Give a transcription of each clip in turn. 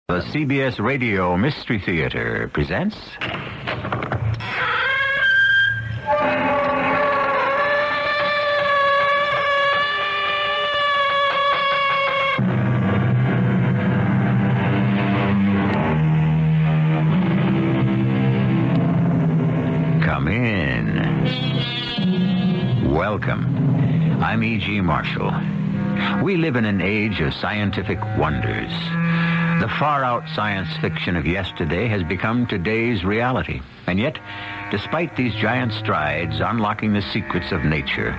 The CBS Radio Mystery Theater presents... Come in. Welcome. I'm E.G. Marshall. We live in an age of scientific wonders. The far-out science fiction of yesterday has become today's reality. And yet, despite these giant strides unlocking the secrets of nature,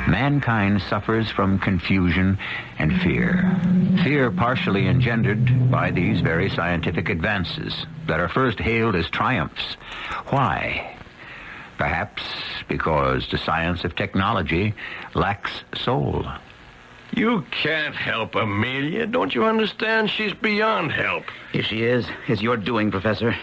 mankind suffers from confusion and fear. Fear partially engendered by these very scientific advances that are first hailed as triumphs. Why? Perhaps because the science of technology lacks soul. You can't help Amelia. Don't you understand? She's beyond help. If she is, it's your doing, Professor.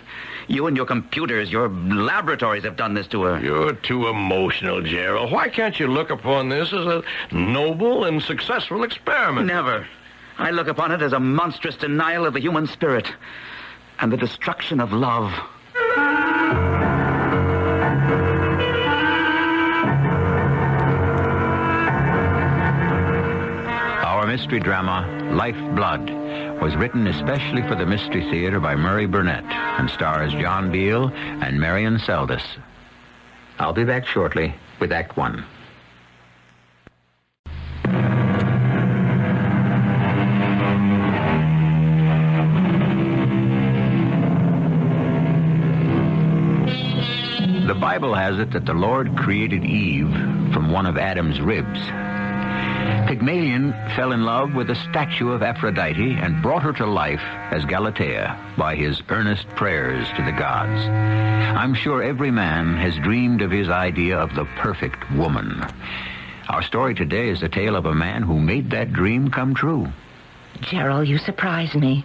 You and your computers, your laboratories have done this to her. You're too emotional, Gerald. Why can't you look upon this as a noble and successful experiment? Never. I look upon it as a monstrous denial of the human spirit and the destruction of love. Mystery drama, Lifeblood, was written especially for the Mystery Theater by Murray Burnett and stars John Beale and Marion Seldes. I'll be back shortly with Act One. The Bible has it that the Lord created Eve from one of Adam's ribs. Pygmalion fell in love with a statue of Aphrodite and brought her to life as Galatea by his earnest prayers to the gods. I'm sure every man has dreamed of his idea of the perfect woman. Our story today is the tale of a man who made that dream come true. Gerald, you surprise me.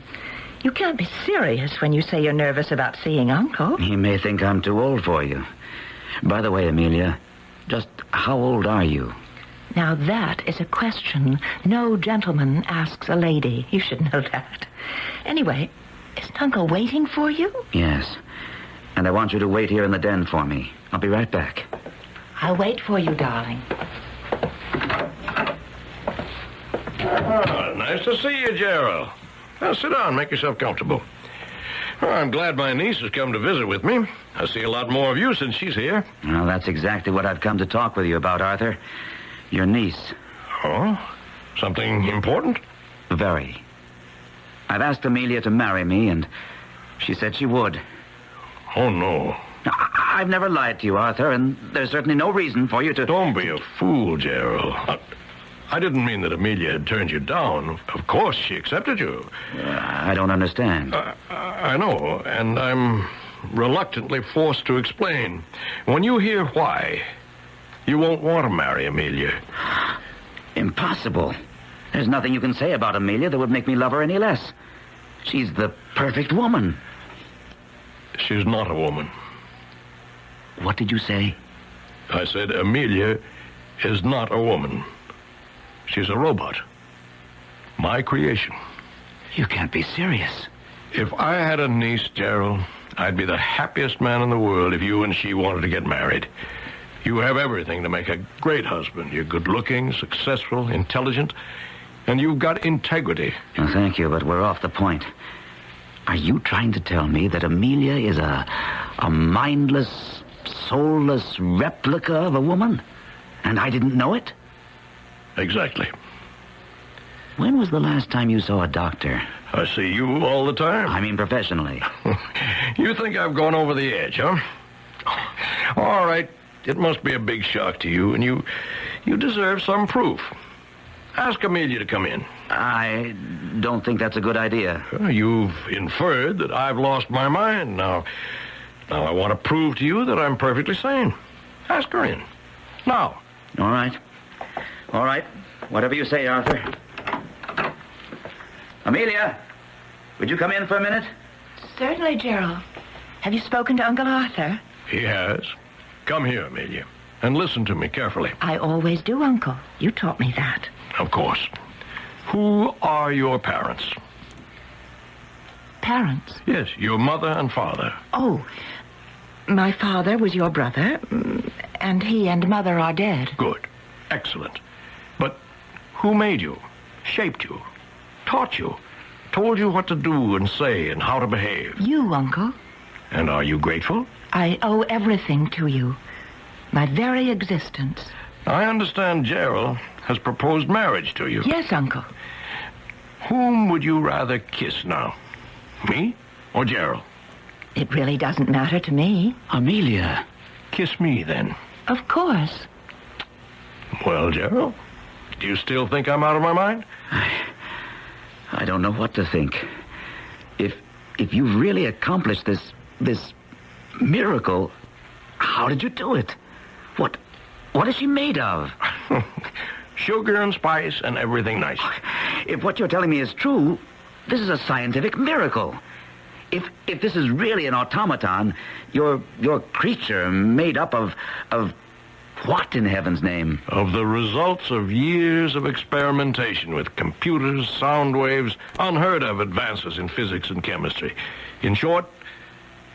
You can't be serious when you say you're nervous about seeing Uncle. He may think I'm too old for you. By the way, Amelia, just how old are you? Now, that is a question no gentleman asks a lady. You should know that. Anyway, isn't Uncle waiting for you? Yes. And I want you to wait here in the den for me. I'll be right back. I'll wait for you, darling. Oh, nice to see you, Gerald. Now, sit down. Make yourself comfortable. Well, I'm glad my niece has come to visit with me. I see a lot more of you since she's here. Well, that's exactly what I've come to talk with you about, Arthur. Your niece. Oh? Something important? Very. I've asked Amelia to marry me, and she said she would. Oh, no. Now, I've never lied to you, Arthur, and there's certainly no reason for you to... Don't be a fool, Gerald. I didn't mean that Amelia had turned you down. Of course, she accepted you. I don't understand. I know, and I'm reluctantly forced to explain. When you hear why... you won't want to marry Amelia. Impossible. There's nothing you can say about Amelia that would make me love her any less. She's the perfect woman. She's not a woman. What did you say? I said Amelia is not a woman. She's a robot. My creation. You can't be serious. If I had a niece, Gerald, I'd be the happiest man in the world if you and she wanted to get married. You have everything to make a great husband. You're good-looking, successful, intelligent, and you've got integrity. Well, thank you, but we're off the point. Are you trying to tell me that Amelia is a mindless, soulless replica of a woman? And I didn't know it? Exactly. When was the last time you saw a doctor? I see you all the time. I mean professionally. You think I've gone over the edge, huh? All right. It must be a big shock to you, and you deserve some proof. Ask Amelia to come in. I don't think that's a good idea. You've inferred that I've lost my mind. Now I want to prove to you that I'm perfectly sane. Ask her in. Now. All right. All right. Whatever you say, Arthur. Amelia, would you come in for a minute? Certainly, Gerald. Have you spoken to Uncle Arthur? He has. Come here, Amelia, and listen to me carefully. I always do, Uncle. You taught me that. Of course. Who are your parents? parents? Yes, your mother and father. Oh, my father was your brother, and he and mother are dead. Good. Excellent. But who made you, shaped you, taught you, told you what to do and say and how to behave? You, Uncle. And are you grateful? I owe everything to you. My very existence. I understand Gerald has proposed marriage to you. Yes, Uncle. Whom would you rather kiss now? Me or Gerald? It really doesn't matter to me. Amelia. Kiss me, then. Of course. Well, Gerald, do you still think I'm out of my mind? I don't know what to think. If you really accomplished this miracle, how did you do it? What is she made of? Sugar and spice and everything nice. If what you're telling me is true, this is a scientific miracle. If this is really an automaton, your creature made up of what in heaven's name? Of the results of years of experimentation with computers, sound waves, unheard of advances in physics and chemistry. In short,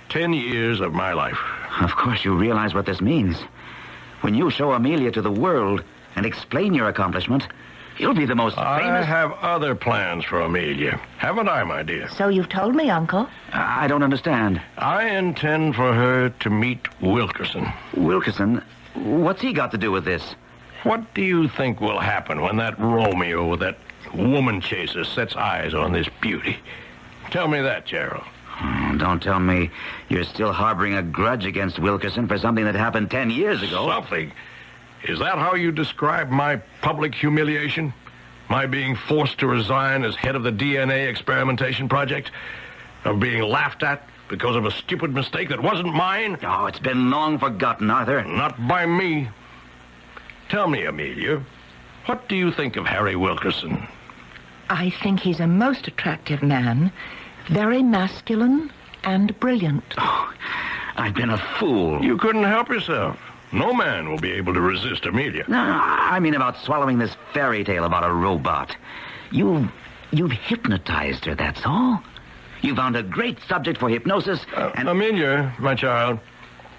10 years of my life. Of course you realize what this means. When you show Amelia to the world and explain your accomplishment, you'll be the most I famous... have other plans for Amelia. Haven't I, my dear? So you've told me, Uncle. I don't understand. I intend for her to meet Wilkerson. Wilkerson? What's he got to do with this? What do you think will happen when that Romeo with that woman chaser sets eyes on this beauty? Tell me that, Gerald. Oh, don't tell me you're still harboring a grudge against Wilkerson for something that happened 10 years ago. Something? Is that how you describe my public humiliation? My being forced to resign as head of the DNA experimentation project? Of being laughed at because of a stupid mistake that wasn't mine? Oh, it's been long forgotten, Arthur. Not by me. Tell me, Amelia, what do you think of Harry Wilkerson? I think he's a most attractive man, very masculine and brilliant. Oh, I've been a fool. You couldn't help yourself. No man will be able to resist Amelia. No, I mean about swallowing this fairy tale about a robot. You've hypnotized her, that's all. You found a great subject for hypnosis, and... Amelia, my child,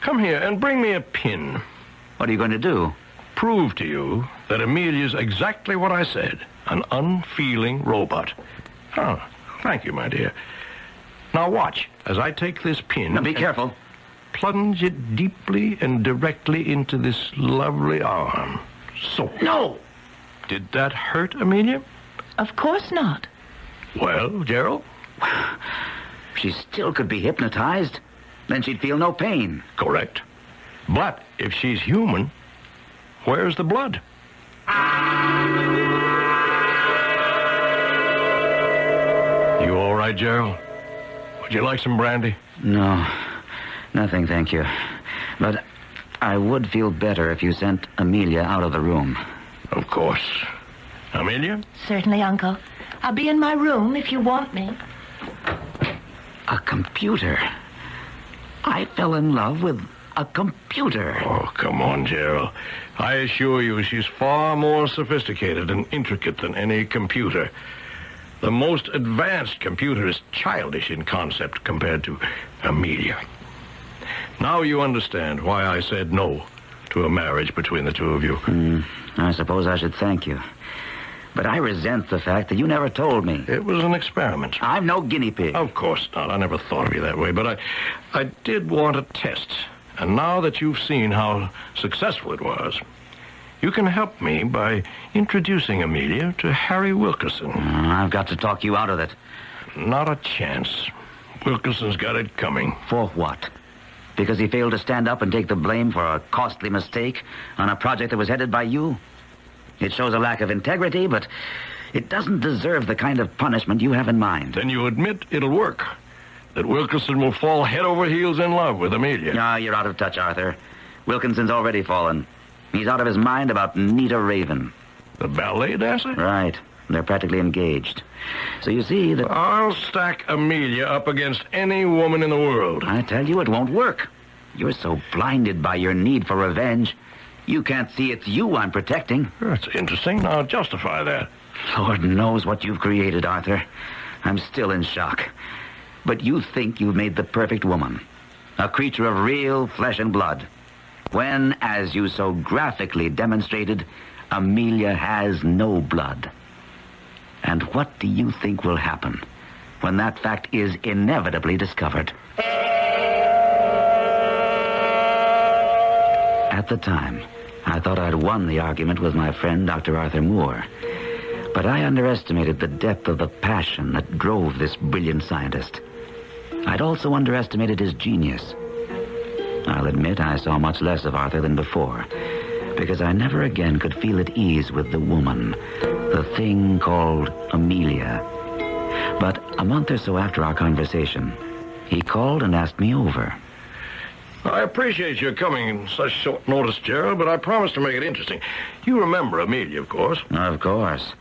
come here and bring me a pin. What are you going to do? Prove to you that Amelia's exactly what I said, an unfeeling robot. Oh, thank you, my dear. Now watch as I take this pin... Now, be careful. Plunge it deeply and directly into this lovely arm. So. No! Did that hurt, Amelia? Of course not. Well, Gerald? She still could be hypnotized. Then she'd feel no pain. Correct. But if she's human, where's the blood? You all right, Gerald? Would you like some brandy? No, nothing, thank you. But I would feel better if you sent Amelia out of the room. Of course. Amelia? Certainly, Uncle. I'll be in my room if you want me. A computer. I fell in love with a computer. Oh, come on, Gerald. I assure you she's far more sophisticated and intricate than any computer. The most advanced computer is childish in concept compared to Amelia. Now you understand why I said no to a marriage between the two of you. I suppose I should thank you. But I resent the fact that you never told me. It was an experiment. I'm no guinea pig. Of course not. I never thought of you that way. But I did want a test. And now that you've seen how successful it was, you can help me by introducing Amelia to Harry Wilkerson. I've got to talk you out of it. Not a chance. Wilkerson's got it coming. For what? Because he failed to stand up and take the blame for a costly mistake on a project that was headed by you? It shows a lack of integrity, but it doesn't deserve the kind of punishment you have in mind. Then you admit it'll work. That Wilkerson will fall head over heels in love with Amelia. Ah, you're out of touch, Arthur. Wilkinson's already fallen. He's out of his mind about Nita Raven. The ballet dancer? Right. They're practically engaged. So you see that... I'll stack Amelia up against any woman in the world. I tell you, it won't work. You're so blinded by your need for revenge. You can't see it's you I'm protecting. That's interesting. Now justify that. Lord knows what you've created, Arthur. I'm still in shock. But you think you've made the perfect woman, a creature of real flesh and blood, when, as you so graphically demonstrated, Amelia has no blood. And what do you think will happen when that fact is inevitably discovered? At the time, I thought I'd won the argument with my friend Dr. Arthur Moore. But I underestimated the depth of the passion that drove this brilliant scientist. I'd also underestimated his genius. I'll admit I saw much less of Arthur than before, because I never again could feel at ease with the woman, the thing called Amelia. But a month or so after our conversation, he called and asked me over. I appreciate your coming in such short notice, Gerald, but I promised to make it interesting. You remember Amelia, of course. Of course.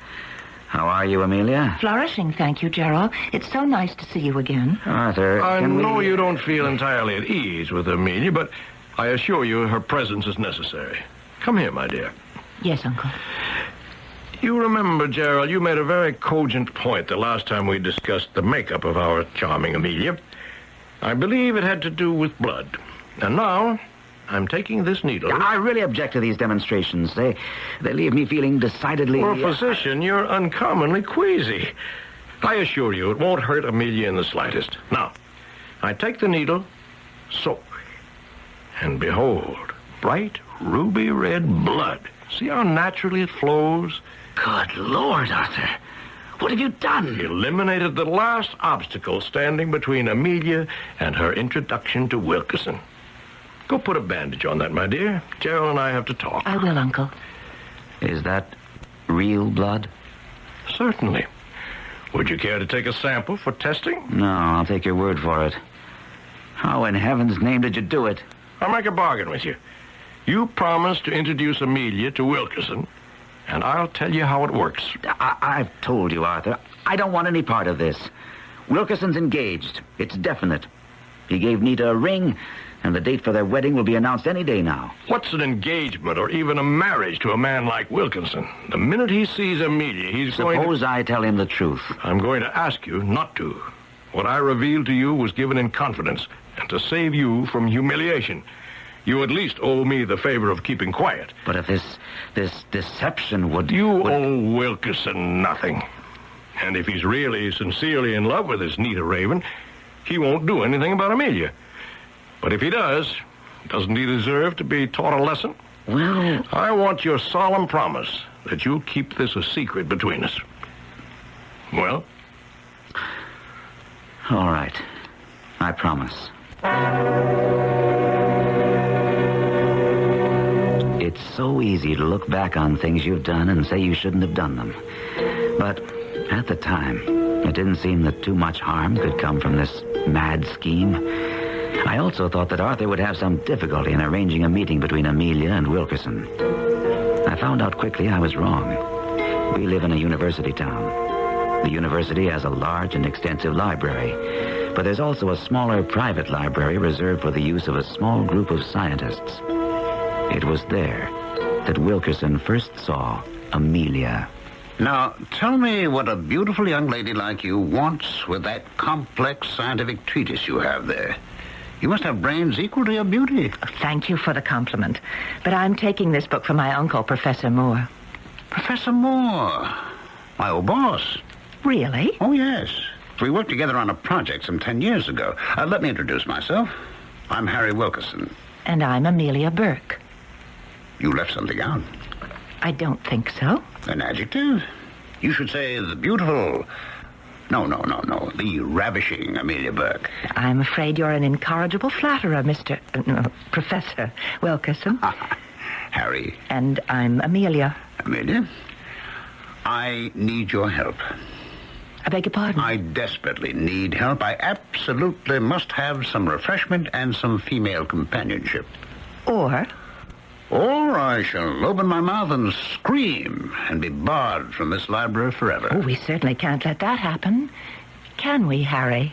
How are you, Amelia? Flourishing, thank you, Gerald. It's so nice to see you again. Arthur, I can know we... you don't feel entirely at ease with Amelia, but I assure you her presence is necessary. Come here, my dear. Yes, Uncle. You remember, Gerald, you made a very cogent point the last time we discussed the makeup of our charming Amelia. I believe it had to do with blood. And now, I'm taking this needle. I really object to these demonstrations. They leave me feeling decidedly... For a physician, you're uncommonly queasy. I assure you, it won't hurt Amelia in the slightest. Now, I take the needle, so, and behold, bright ruby red blood. See how naturally it flows? Good Lord, Arthur. What have you done? Eliminated the last obstacle standing between Amelia and her introduction to Wilkerson. Go put a bandage on that, my dear. Gerald and I have to talk. I will, Uncle. Is that real blood? Certainly. Would you care to take a sample for testing? No, I'll take your word for it. How in heaven's name did you do it? I'll make a bargain with you. You promise to introduce Amelia to Wilkerson, and I'll tell you how it works. I've told you, Arthur. I don't want any part of this. Wilkerson's engaged. It's definite. He gave Nita a ring, and the date for their wedding will be announced any day now. What's an engagement or even a marriage to a man like Wilkinson? The minute he sees Amelia, he's going to... Suppose I tell him the truth. I'm going to ask you not to. What I revealed to you was given in confidence, and to save you from humiliation. You at least owe me the favor of keeping quiet. But if this deception would... You owe Wilkerson nothing. And if he's really, sincerely in love with this Nita Raven, he won't do anything about Amelia. But if he does, doesn't he deserve to be taught a lesson? Well... I want your solemn promise that you'll keep this a secret between us. Well? All right. I promise. It's so easy to look back on things you've done and say you shouldn't have done them. But at the time, it didn't seem that too much harm could come from this mad scheme. I also thought that Arthur would have some difficulty in arranging a meeting between Amelia and Wilkerson. I found out quickly I was wrong. We live in a university town. The university has a large and extensive library, but there's also a smaller private library reserved for the use of a small group of scientists. It was there that Wilkerson first saw Amelia. Now, tell me what a beautiful young lady like you wants with that complex scientific treatise you have there. You must have brains equal to your beauty. Thank you for the compliment. But I'm taking this book from my uncle, Professor Moore. Professor Moore, my old boss. Really? Oh, yes. We worked together on a project some 10 years ago. Let me introduce myself. I'm Harry Wilkerson. And I'm Amelia Burke. You left something out. I don't think so. An adjective? You should say the beautiful... No. The ravishing Amelia Burke. I'm afraid you're an incorrigible flatterer, Professor Wilkerson. Harry. And I'm Amelia. Amelia, I need your help. I beg your pardon? I desperately need help. I absolutely must have some refreshment and some female companionship. Or I shall open my mouth and scream and be barred from this library forever. Oh, we certainly can't let that happen. Can we, Harry?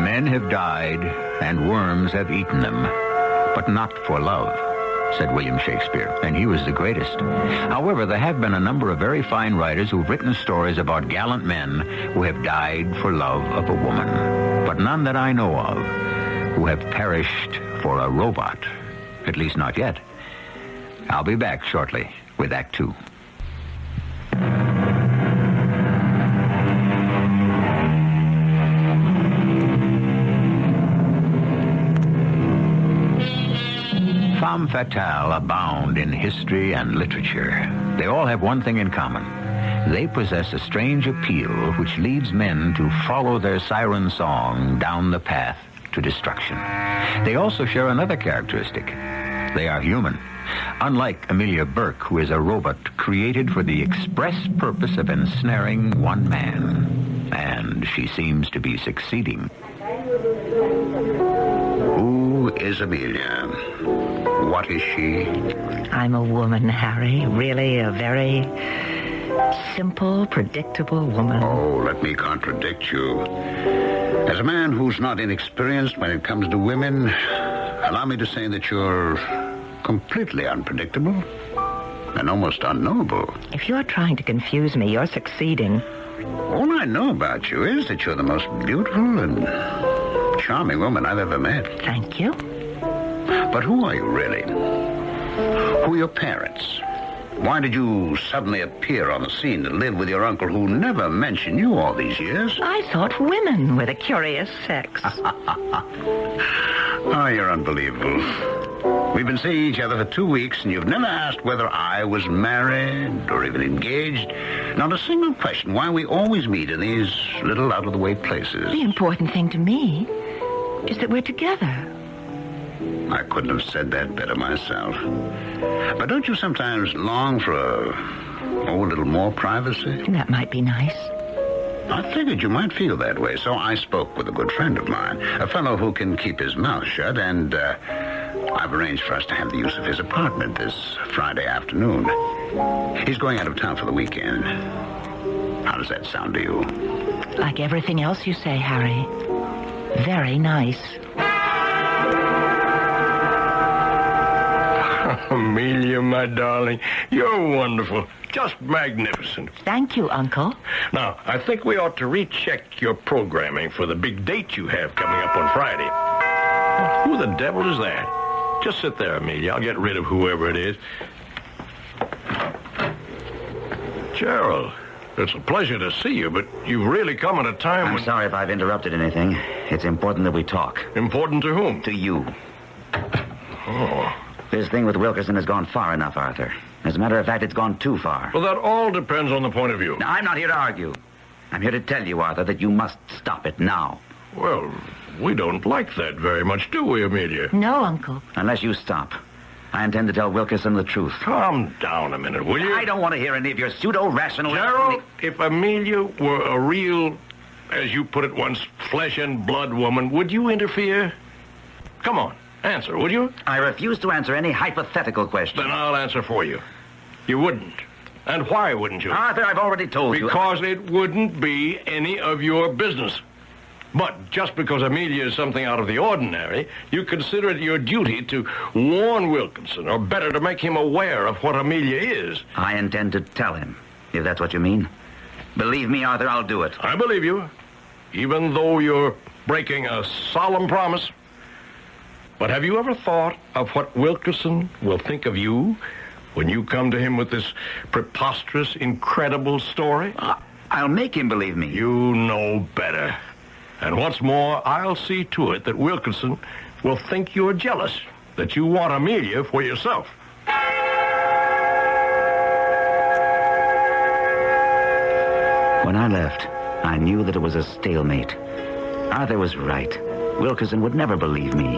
Men have died, and worms have eaten them, but not for love. said William Shakespeare, and he was the greatest. However, there have been a number of very fine writers who've written stories about gallant men who have died for love of a woman, but none that I know of who have perished for a robot, at least not yet. I'll be back shortly with Act Two. Femmes fatales abound in history and literature. They all have one thing in common. They possess a strange appeal which leads men to follow their siren song down the path to destruction. They also share another characteristic. They are human. Unlike Amelia Burke, who is a robot created for the express purpose of ensnaring one man. And she seems to be succeeding. Who is Amelia? What is she? I'm a woman, Harry. Really a very simple, predictable woman. Oh, let me contradict you. As a man who's not inexperienced when it comes to women, allow me to say that you're completely unpredictable and almost unknowable. If you're trying to confuse me, you're succeeding. All I know about you is that you're the most beautiful and charming woman I've ever met. Thank you. But who are you really? Who are your parents? Why did you suddenly appear on the scene to live with your uncle who never mentioned you all these years? I thought women were the curious sex. Oh, you're unbelievable. We've been seeing each other for 2 weeks, and you've never asked whether I was married or even engaged. Not a single question why we always meet in these little out-of-the-way places. The important thing to me is that we're together. I couldn't have said that better myself. But don't you sometimes long for a little more privacy? That might be nice. I figured you might feel that way, so I spoke with a good friend of mine, a fellow who can keep his mouth shut, and I've arranged for us to have the use of his apartment this Friday afternoon. He's going out of town for the weekend. How does that sound to you? Like everything else you say, Harry. Very nice. Amelia, my darling, you're wonderful. Just magnificent. Thank you, Uncle. Now, I think we ought to recheck your programming for the big date you have coming up on Friday. Who the devil is that? Just sit there, Amelia. I'll get rid of whoever it is. Gerald, it's a pleasure to see you, but you've really come at a time when... I'm sorry if I've interrupted anything. It's important that we talk. Important to whom? To you. Oh. This thing with Wilkerson has gone far enough, Arthur. As a matter of fact, it's gone too far. Well, that all depends on the point of view. Now, I'm not here to argue. I'm here to tell you, Arthur, that you must stop it now. Well, we don't like that very much, do we, Amelia? No, Uncle. Unless you stop. I intend to tell Wilkerson the truth. Calm down a minute, will you? I don't want to hear any of your pseudo-rational... Gerald, if Amelia were a real, as you put it once, flesh and blood woman, would you interfere? Come on, answer, would you? I refuse to answer any hypothetical question. Then I'll answer for you. You wouldn't. And why wouldn't you? Arthur, I've already told you. Because it wouldn't be any of your business. But just because Amelia is something out of the ordinary, you consider it your duty to warn Wilkinson, or better, to make him aware of what Amelia is. I intend to tell him, if that's what you mean. Believe me, Arthur, I'll do it. I believe you, even though you're breaking a solemn promise. But have you ever thought of what Wilkinson will think of you when you come to him with this preposterous, incredible story? I'll make him believe me. You know better. And what's more, I'll see to it that Wilkinson will think you're jealous, that you want Amelia for yourself. When I left, I knew that it was a stalemate. Arthur was right. Wilkinson would never believe me.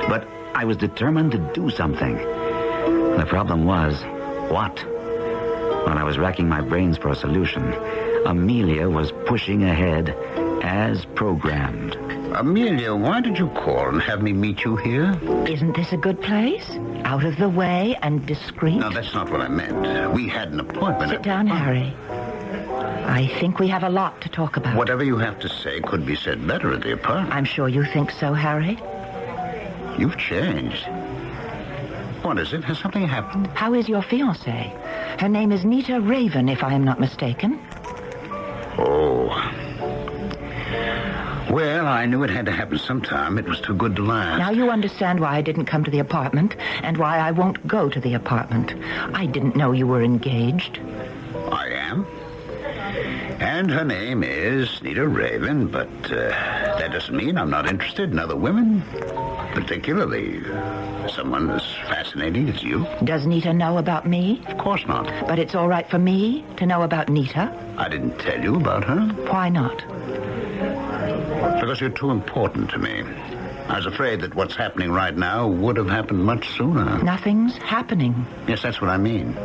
But I was determined to do something. The problem was, what? While I was racking my brains for a solution, Amelia was pushing ahead as programmed. Amelia, why did you call and have me meet you here? Isn't this a good place? Out of the way and discreet? No, that's not what I meant. We had an appointment. Sit down, Harry. I think we have a lot to talk about. Whatever you have to say could be said better at the apartment. I'm sure you think so, Harry. You've changed. What is it? Has something happened? How is your fiancée? Her name is Nita Raven, if I am not mistaken. Oh. Well, I knew it had to happen sometime. It was too good to last. Now you understand why I didn't come to the apartment and why I won't go to the apartment. I didn't know you were engaged. I am. And her name is Nita Raven, but that doesn't mean I'm not interested in other women. Particularly someone as fascinating as you. Does Nita know about me? Of course not. But it's all right for me to know about Nita? I didn't tell you about her. Why not? Because you're too important to me. I was afraid that what's happening right now would have happened much sooner. Nothing's happening. Yes, that's what I mean.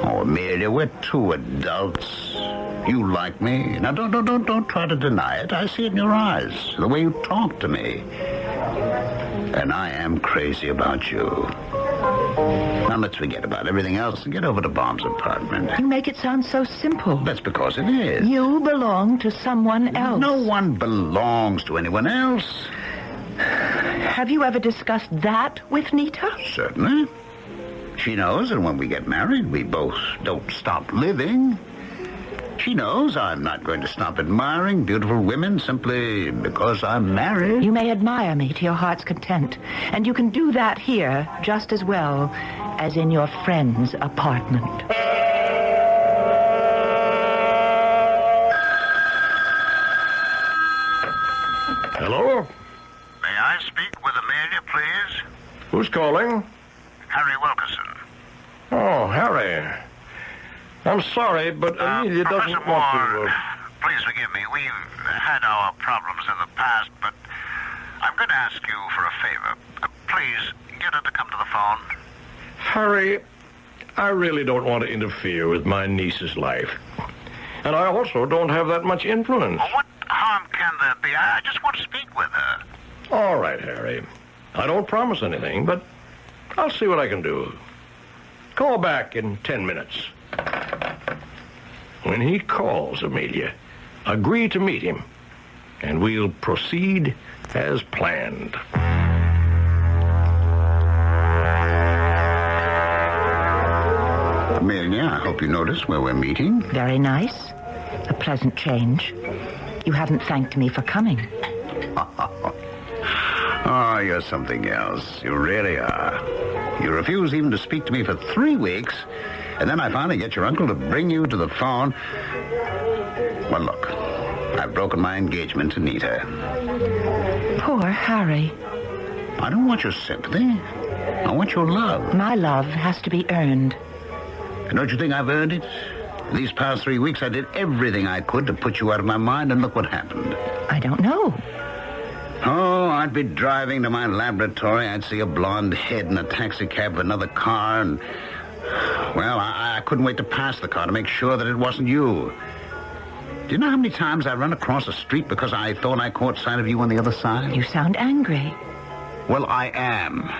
Oh, Amelia, we're two adults. You like me. Now, don't try to deny it. I see it in your eyes, the way you talk to me. And I am crazy about you. Now, let's forget about everything else and get over to Bob's apartment. You make it sound so simple. That's because it is. You belong to someone else. No one belongs to anyone else. Have you ever discussed that with Nita? Certainly. She knows that when we get married, we both don't stop living. She knows I'm not going to stop admiring beautiful women simply because I'm married. You may admire me to your heart's content, and you can do that here just as well as in your friend's apartment. Hello? May I speak with Amelia, please? Who's calling? Harry Wilkerson. Oh, Harry. I'm sorry, but Amelia doesn't Professor want Moore, to... please forgive me. We've had our problems in the past, but I'm going to ask you for a favor. Please, get her to come to the phone. Harry, I really don't want to interfere with my niece's life. And I also don't have that much influence. Well, what harm can there be? I just want to speak with her. All right, Harry. I don't promise anything, but I'll see what I can do. Call back in 10 minutes. When he calls, Amelia, agree to meet him, and we'll proceed as planned. Amelia, I hope you notice where we're meeting. Very nice. A pleasant change. You haven't thanked me for coming. Oh, you're something else. You really are. You refuse even to speak to me for 3 weeks, and then I finally get your uncle to bring you to the phone. Well, look, I've broken my engagement to Nita. Poor Harry. I don't want your sympathy. I want your love. My love has to be earned. And don't you think I've earned it? These past 3 weeks, I did everything I could to put you out of my mind, and look what happened. I don't know. Oh, I'd be driving to my laboratory. I'd see a blonde head in a taxi cab with another car, and... well, I couldn't wait to pass the car to make sure that it wasn't you. Do you know how many times I run across a street because I thought I caught sight of you on the other side? You sound angry. Well, I am.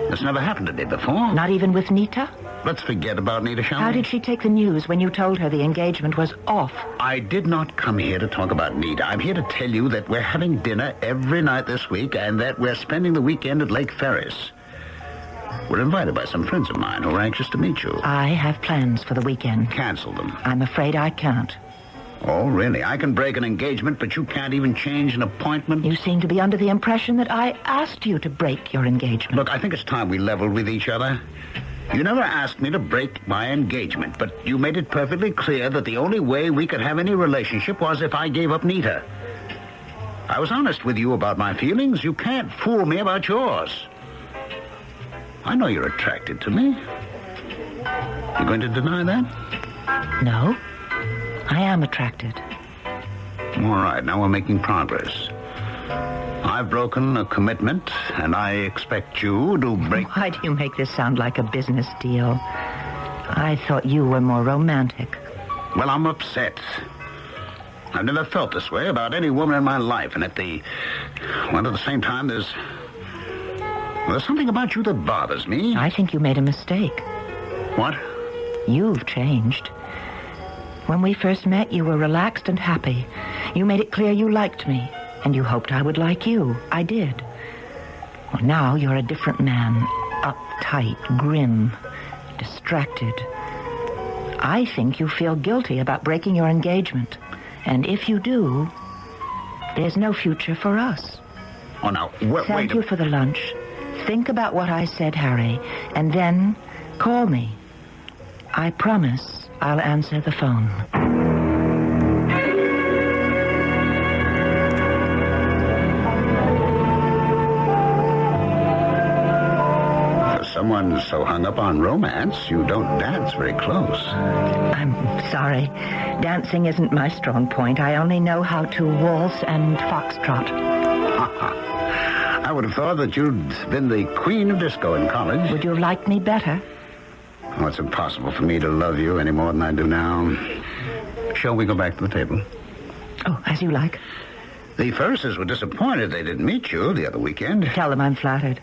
This never happened to me before. Not even with Nita? Let's forget about Nita, shall we? How did she take the news when you told her the engagement was off? I did not come here to talk about Nita. I'm here to tell you that we're having dinner every night this week and that we're spending the weekend at Lake Ferris. We're invited by some friends of mine who are anxious to meet you. I have plans for the weekend. Cancel them. I'm afraid I can't. Oh, really? I can break an engagement, but you can't even change an appointment? You seem to be under the impression that I asked you to break your engagement. Look, I think it's time we leveled with each other. You never asked me to break my engagement, but you made it perfectly clear that the only way we could have any relationship was if I gave up Nita. I was honest with you about my feelings. You can't fool me about yours. I know you're attracted to me. You going to deny that? No. I am attracted. All right, now we're making progress. I've broken a commitment, and I expect you to break... Why do you make this sound like a business deal? I thought you were more romantic. Well, I'm upset. I've never felt this way about any woman in my life, and at the same time, there's something about you that bothers me. I think you made a mistake. What? You've changed. When we first met, you were relaxed and happy. You made it clear you liked me, and you hoped I would like you. I did. Well, now you're a different man. Uptight, grim, distracted. I think you feel guilty about breaking your engagement. And if you do, there's no future for us. Oh, now, wait. Thank you for the lunch. Think about what I said, Harry, and then call me. I promise I'll answer the phone. For someone so hung up on romance, you don't dance very close. I'm sorry. Dancing isn't my strong point. I only know how to waltz and foxtrot. I would have thought that you'd been the queen of disco in college. Would you like me better? Oh, it's impossible for me to love you any more than I do now. Shall we go back to the table? Oh, as you like. The Ferrises were disappointed they didn't meet you the other weekend. Tell them I'm flattered.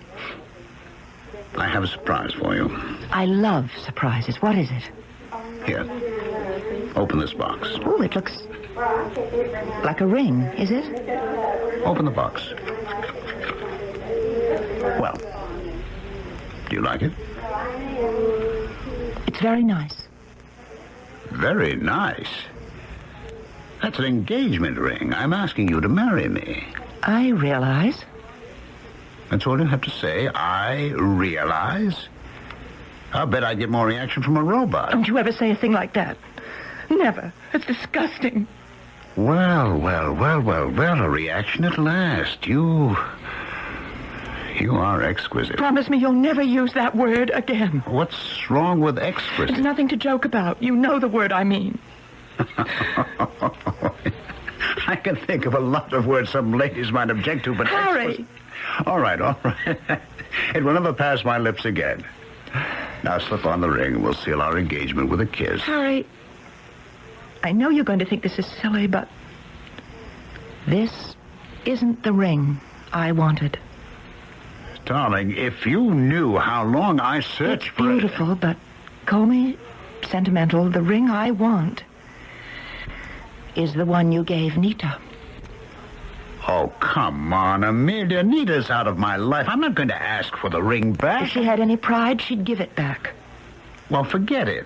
I have a surprise for you. I love surprises. What is it? Here. Open this box. Oh, it looks like a ring, is it? Open the box. Well, do you like it? It's very nice. Very nice. That's an engagement ring. I'm asking you to marry me. I realize. That's all you have to say. I realize. I'll bet I'd get more reaction from a robot. Don't you ever say a thing like that. Never. It's disgusting. Well, a reaction at last. You are exquisite. Promise me you'll never use that word again. What's wrong with exquisite? It's nothing to joke about. You know the word I mean. I can think of a lot of words some ladies might object to, but... Harry! All right. It will never pass my lips again. Now slip on the ring and we'll seal our engagement with a kiss. Harry, I know you're going to think this is silly, but this isn't the ring I wanted. Darling, if you knew how long I searched for it... Beautiful, but call me sentimental. The ring I want is the one you gave Nita. Oh, come on, Amelia. Nita's out of my life. I'm not going to ask for the ring back. If she had any pride, she'd give it back. Well, forget it.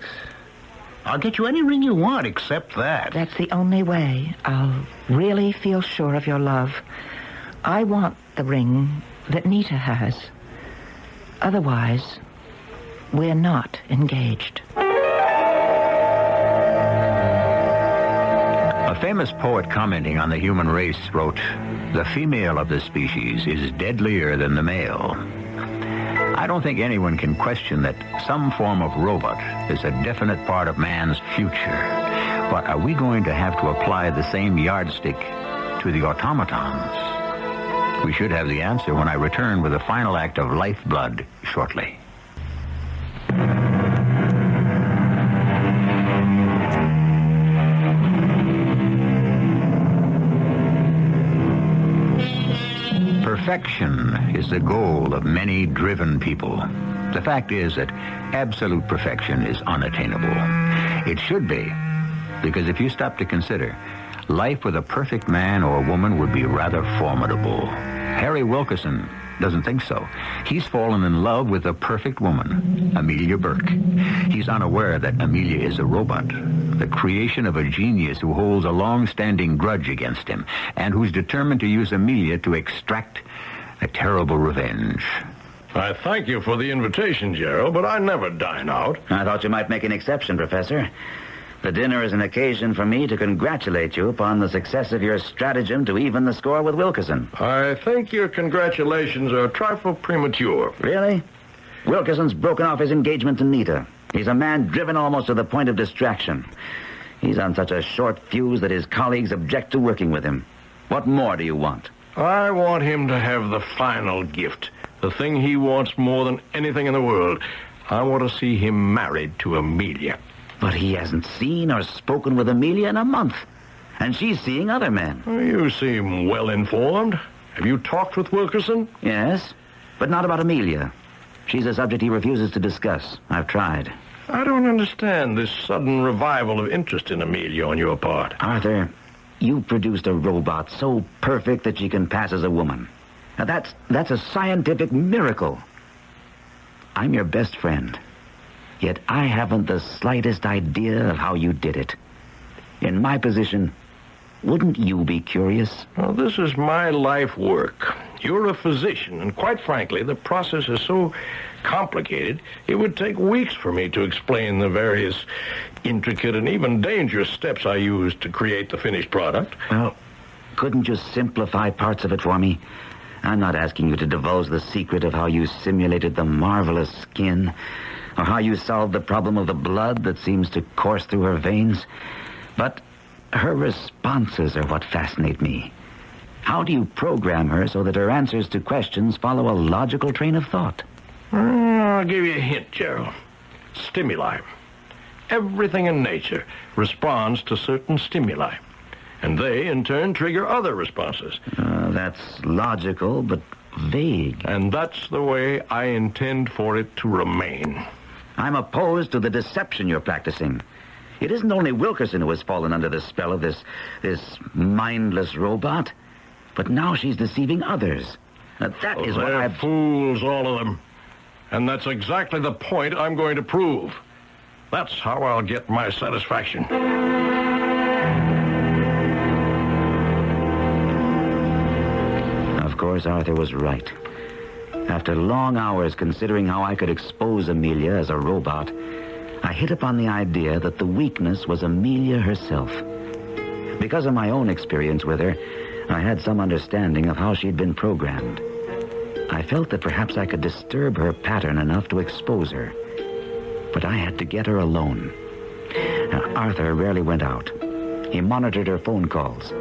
I'll get you any ring you want except that. That's the only way I'll really feel sure of your love. I want the ring that Nita has. Otherwise, we're not engaged. A famous poet commenting on the human race wrote, "The female of the species is deadlier than the male." I don't think anyone can question that some form of robot is a definite part of man's future. But are we going to have to apply the same yardstick to the automatons? We should have the answer when I return with the final act of Lifeblood shortly. Perfection is the goal of many driven people. The fact is that absolute perfection is unattainable. It should be, because if you stop to consider, life with a perfect man or woman would be rather formidable. Harry Wilkerson doesn't think so. He's fallen in love with a perfect woman, Amelia Burke. He's unaware that Amelia is a robot, the creation of a genius who holds a long-standing grudge against him and who's determined to use Amelia to extract a terrible revenge. I thank you for the invitation, Gerald, but I never dine out. I thought you might make an exception, Professor. The dinner is an occasion for me to congratulate you upon the success of your stratagem to even the score with Wilkerson. I think your congratulations are a trifle premature. Really? Wilkerson's broken off his engagement to Nita. He's a man driven almost to the point of distraction. He's on such a short fuse that his colleagues object to working with him. What more do you want? I want him to have the final gift, the thing he wants more than anything in the world. I want to see him married to Amelia. But he hasn't seen or spoken with Amelia in a month. And she's seeing other men. You seem well informed. Have you talked with Wilkerson? Yes, but not about Amelia. She's a subject he refuses to discuss. I've tried. I don't understand this sudden revival of interest in Amelia on your part. Arthur, you've produced a robot so perfect that she can pass as a woman. Now that's a scientific miracle. I'm your best friend, yet I haven't the slightest idea of how you did it. In my position, wouldn't you be curious? Well, this is my life work. You're a physician, and quite frankly, the process is so complicated, it would take weeks for me to explain the various intricate and even dangerous steps I use to create the finished product. Well, couldn't you simplify parts of it for me? I'm not asking you to divulge the secret of how you simulated the marvelous skin, or how you solved the problem of the blood that seems to course through her veins. But her responses are what fascinate me. How do you program her so that her answers to questions follow a logical train of thought? I'll give you a hint, Gerald. Stimuli. Everything in nature responds to certain stimuli, and they, in turn, trigger other responses. That's logical, but vague. And that's the way I intend for it to remain. I'm opposed to the deception you're practicing. It isn't only Wilkerson who has fallen under the spell of this mindless robot, but now she's deceiving others. That is what They're fools, all of them. And that's exactly the point I'm going to prove. That's how I'll get my satisfaction. Of course, Arthur was right. After long hours considering how I could expose Amelia as a robot, I hit upon the idea that the weakness was Amelia herself. Because of my own experience with her, I had some understanding of how she'd been programmed. I felt that perhaps I could disturb her pattern enough to expose her. But I had to get her alone. Now, Arthur rarely went out. He monitored her phone calls.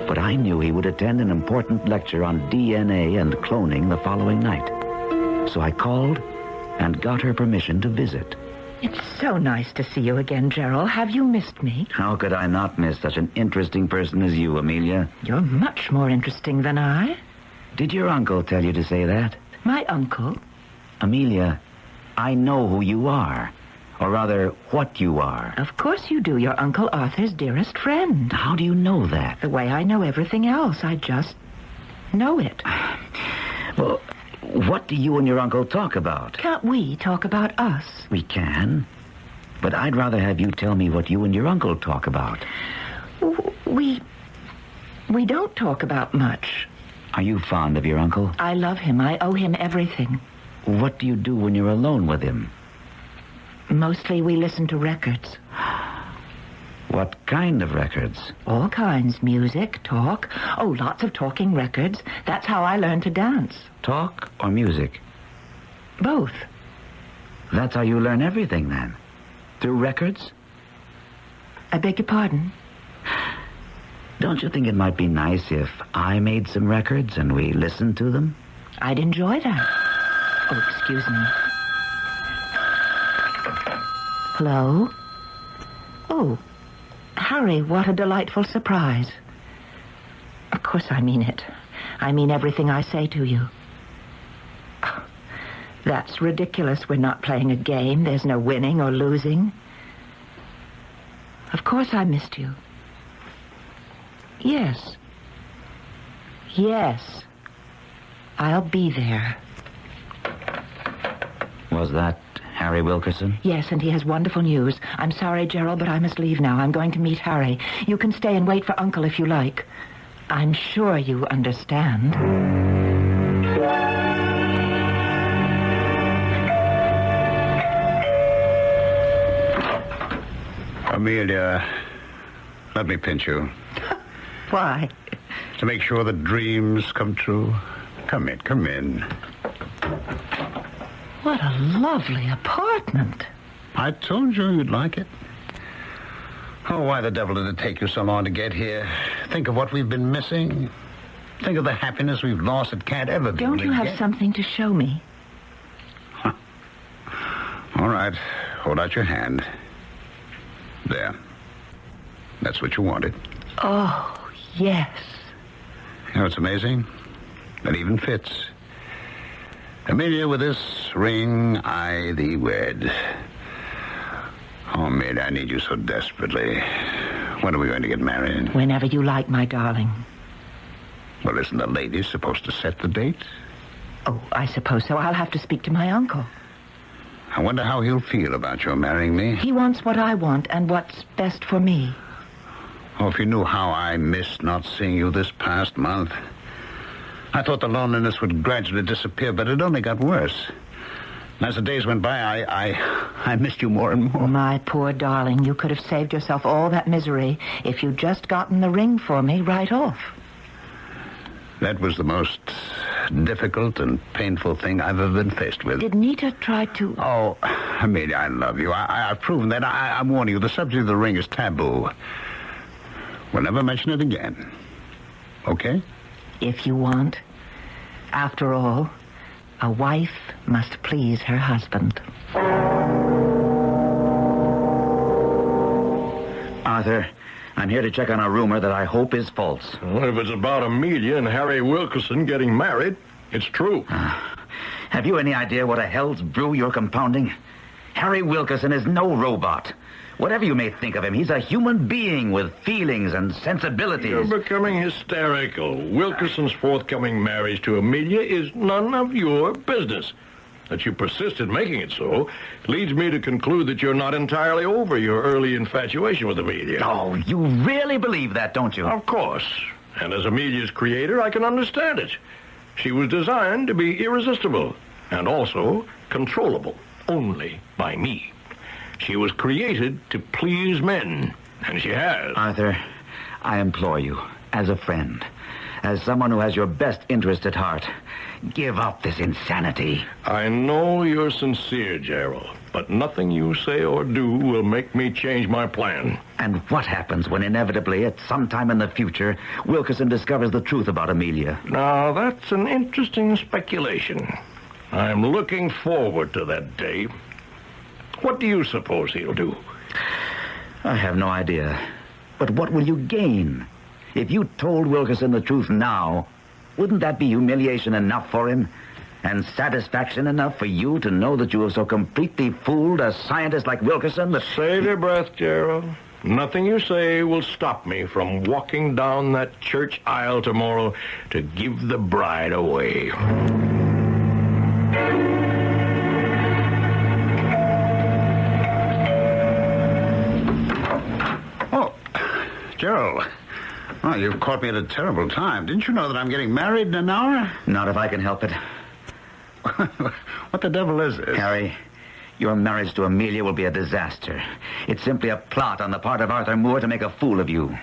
But I knew he would attend an important lecture on DNA and cloning the following night. So I called and got her permission to visit. It's so nice to see you again, Gerald. Have you missed me? How could I not miss such an interesting person as you, Amelia? You're much more interesting than I. Did your uncle tell you to say that? My uncle? Amelia, I know who you are. Or rather, what you are. Of course you do. You're Uncle Arthur's dearest friend. How do you know that? The way I know everything else. I just know it. Well, what do you and your uncle talk about? Can't we talk about us? We can. But I'd rather have you tell me what you and your uncle talk about. We don't talk about much. Are you fond of your uncle? I love him. I owe him everything. What do you do when you're alone with him? Mostly we listen to records. What kind of records? All kinds. Music, talk. Oh, lots of talking records. That's how I learned to dance. Talk or music? Both. That's how you learn everything, then? Through records? I beg your pardon? Don't you think it might be nice if I made some records and we listened to them? I'd enjoy that. Oh, excuse me. Hello? Oh, Harry, what a delightful surprise. Of course I mean it. I mean everything I say to you. That's ridiculous. We're not playing a game. There's no winning or losing. Of course I missed you. Yes. Yes. I'll be there. Was that Harry Wilkerson? Yes, and he has wonderful news. I'm sorry, Gerald, but I must leave now. I'm going to meet Harry. You can stay and wait for Uncle if you like. I'm sure you understand. Amelia, let me pinch you. Why? To make sure the dreams come true. Come in. What a lovely apartment. I told you you'd like it. Oh, why the devil did it take you so long to get here? Think of what we've been missing. Think of the happiness we've lost that can't ever be Don't you have regained. something to show me? Huh. All right. Hold out your hand. There. That's what you wanted. Oh, yes. You know, it's amazing. That even fits. Amelia, with this ring, I thee wed. Oh, Amelia, I need you so desperately. When are we going to get married? Whenever you like, my darling. Well, isn't the lady supposed to set the date? Oh, I suppose so. I'll have to speak to my uncle. I wonder how he'll feel about your marrying me. He wants what I want and what's best for me. Oh, if you knew how I missed not seeing you this past month. I thought the loneliness would gradually disappear, but it only got worse. As the days went by, I missed you more and more. My poor darling, you could have saved yourself all that misery if you'd just gotten the ring for me right off. That was the most difficult and painful thing I've ever been faced with. Did Nita try to... Oh, Amelia, I love you. I've proven that. I'm warning you, the subject of the ring is taboo. We'll never mention it again. Okay? If you want. After all, a wife must please her husband. Arthur, I'm here to check on a rumor that I hope is false. Well, if it's about Amelia and Harry Wilkerson getting married, it's true. Have you any idea what a hell's brew you're compounding? Harry Wilkerson is no robot. Whatever you may think of him, he's a human being with feelings and sensibilities. You're becoming hysterical. Wilkerson's forthcoming marriage to Amelia is none of your business. That you persist in making it so leads me to conclude that you're not entirely over your early infatuation with Amelia. Oh, you really believe that, don't you? Of course. And as Amelia's creator, I can understand it. She was designed to be irresistible and also controllable only by me. She was created to please men, and she has. Arthur, I implore you, as a friend, as someone who has your best interest at heart, give up this insanity. I know you're sincere, Gerald, but nothing you say or do will make me change my plan. And what happens when inevitably, at some time in the future, Wilkerson discovers the truth about Amelia? Now, that's an interesting speculation. I'm looking forward to that day. What do you suppose he'll do? I have no idea. But what will you gain? If you told Wilkerson the truth now, wouldn't that be humiliation enough for him? And satisfaction enough for you to know that you have so completely fooled a scientist like Wilkerson that... Save your breath, Gerald. Nothing you say will stop me from walking down that church aisle tomorrow to give the bride away. Gerald, oh, you've caught me at a terrible time. Didn't you know that I'm getting married in an hour? Not if I can help it. What the devil is this? Harry, your marriage to Amelia will be a disaster. It's simply a plot on the part of Arthur Moore to make a fool of you.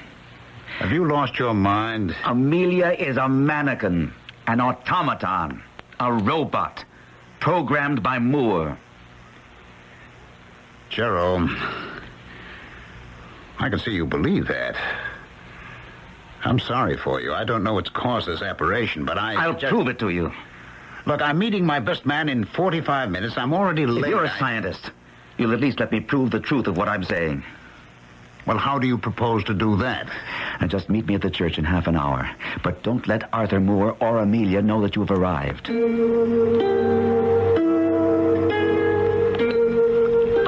Have you lost your mind? Amelia is a mannequin, an automaton, a robot, programmed by Moore. Gerald, I can see you believe that. I'm sorry for you. I don't know what's caused this aberration, but I'll prove it to you. Look, I'm meeting my best man in 45 minutes. I'm already late. If you're a scientist, you'll at least let me prove the truth of what I'm saying. Well, how do you propose to do that? And just meet me at the church in half an hour. But don't let Arthur Moore or Amelia know that you have arrived.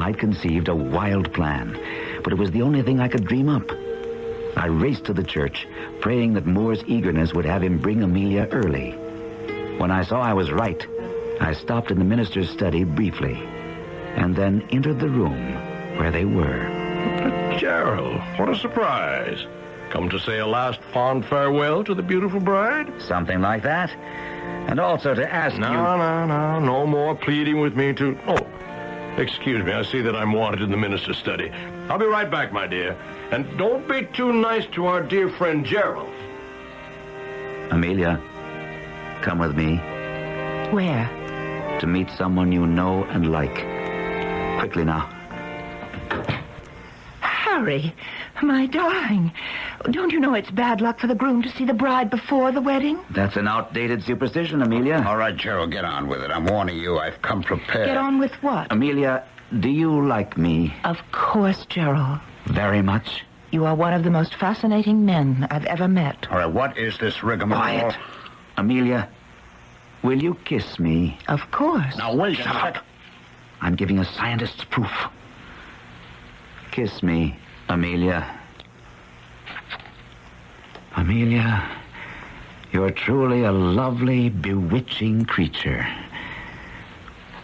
I'd conceived a wild plan, but it was the only thing I could dream up. I raced to the church, praying that Moore's eagerness would have him bring Amelia early. When I saw I was right, I stopped in the minister's study briefly, and then entered the room where they were. Gerald, what a surprise. Come to say a last fond farewell to the beautiful bride? Something like that. And also to ask No more pleading with me to... Oh, excuse me, I see that I'm wanted in the minister's study. I'll be right back, my dear. And don't be too nice to our dear friend Gerald. Amelia, come with me Where? to meet someone you know and like. Quickly now. Harry, my darling, don't you know it's bad luck for the groom to see the bride before the wedding? That's an outdated superstition, Amelia. All right, Gerald, get on with it. I'm warning you. I've come prepared. Get on with what? Amelia, do you like me Of course, Gerald. very much? You are one of the most fascinating men I've ever met. All right, what is this rigmarole? Quiet. Amelia, will you kiss me? Of course. Now, wait a second. I'm giving a scientist's proof. Kiss me, Amelia. Amelia, You're truly a lovely, bewitching creature.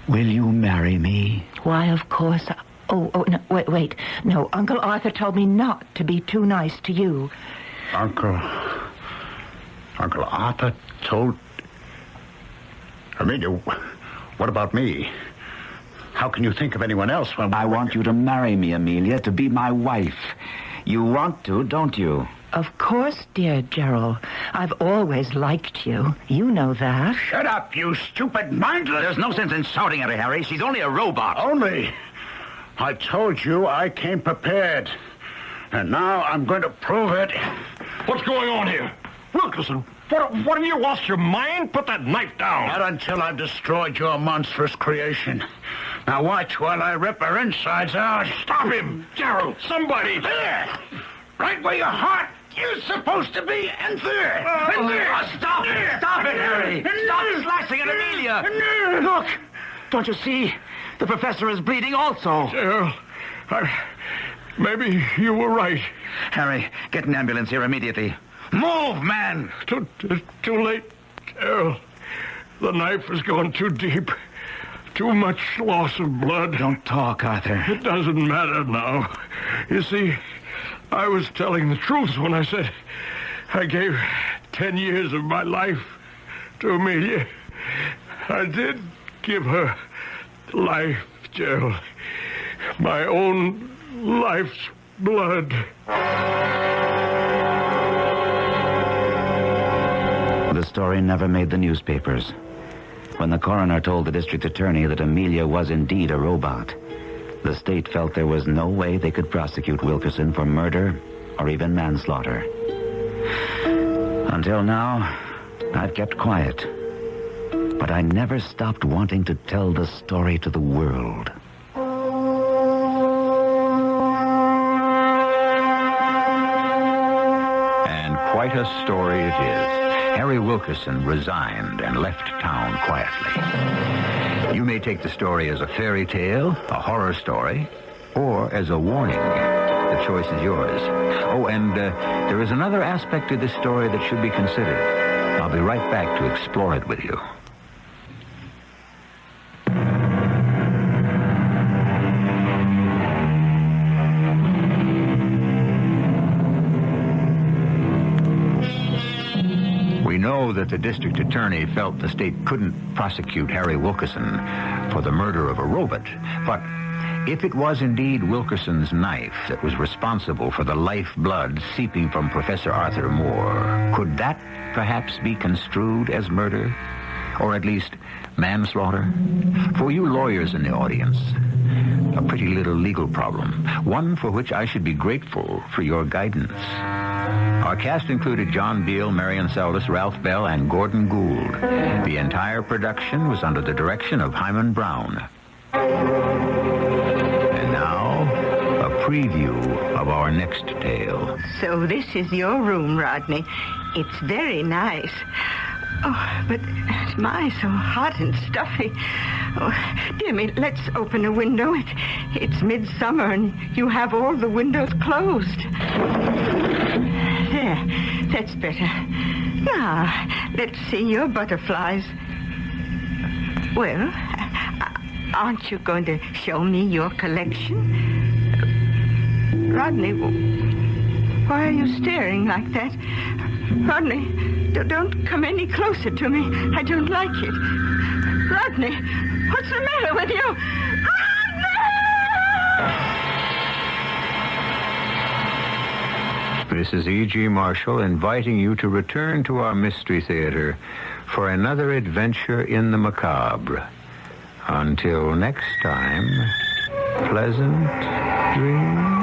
Will you marry me? Why, of course. Oh, no, wait. No, Uncle Arthur told me not to be too nice to you. Uncle Arthur told... Amelia, what about me? How can you think of anyone else when... I want you to marry me, Amelia, to be my wife. You want to, don't you? Of course, dear Gerald. I've always liked you. You know that. Shut up, you stupid mindless... There's no sense in shouting at her, Harry. She's only a robot. Only? I told you I came prepared. And now I'm going to prove it. What's going on here? Wilkerson, what have you lost your mind? Put that knife down. Not until I've destroyed your monstrous creation. Now watch while I rip her insides out. Stop him, Gerald. Somebody. There! Right where your heart is supposed to be, and there. And there. Stop it! Stop it, Harry! Stop slashing at Amelia! Look! Don't you see? The professor is bleeding also. Gerald, maybe you were right. Harry, get an ambulance here immediately. Move, man! Too late, Gerald. The knife has gone too deep. Too much loss of blood. Don't talk, Arthur. It doesn't matter now. You see, I was telling the truth when I said I gave 10 years of my life to Amelia. I did give her life, Gerald. My own life's blood. The story never made the newspapers. When the coroner told the district attorney that Amelia was indeed a robot, the state felt there was no way they could prosecute Wilkerson for murder or even manslaughter. Until now, I've kept quiet. But I never stopped wanting to tell the story to the world. And quite a story it is. Harry Wilkerson resigned and left town quietly. You may take the story as a fairy tale, a horror story, or as a warning. The choice is yours. Oh, and there is another aspect to this story that should be considered. I'll be right back to explore it with you. We know that the district attorney felt the state couldn't prosecute Harry Wilkerson for the murder of a robot. But if it was indeed Wilkerson's knife that was responsible for the lifeblood seeping from Professor Arthur Moore, could that perhaps be construed as murder? Or at least manslaughter? For you lawyers in the audience, a pretty little legal problem, one for which I should be grateful for your guidance. Our cast included John Beal, Marion Seldes, Ralph Bell, and Gordon Gould. The entire production was under the direction of Hyman Brown. And now, a preview of our next tale. So this is your room, Rodney. It's very nice. Oh, but my, so hot and stuffy. Oh, dear me, let's open a window. It's midsummer and you have all the windows closed. There, that's better. Now, let's see your butterflies. Well, aren't you going to show me your collection? Rodney, why are you staring like that? Rodney, don't come any closer to me. I don't like it. Rodney, what's the matter with you? This is E.G. Marshall inviting you to return to our Mystery Theater for another adventure in the macabre. Until next time, pleasant dreams.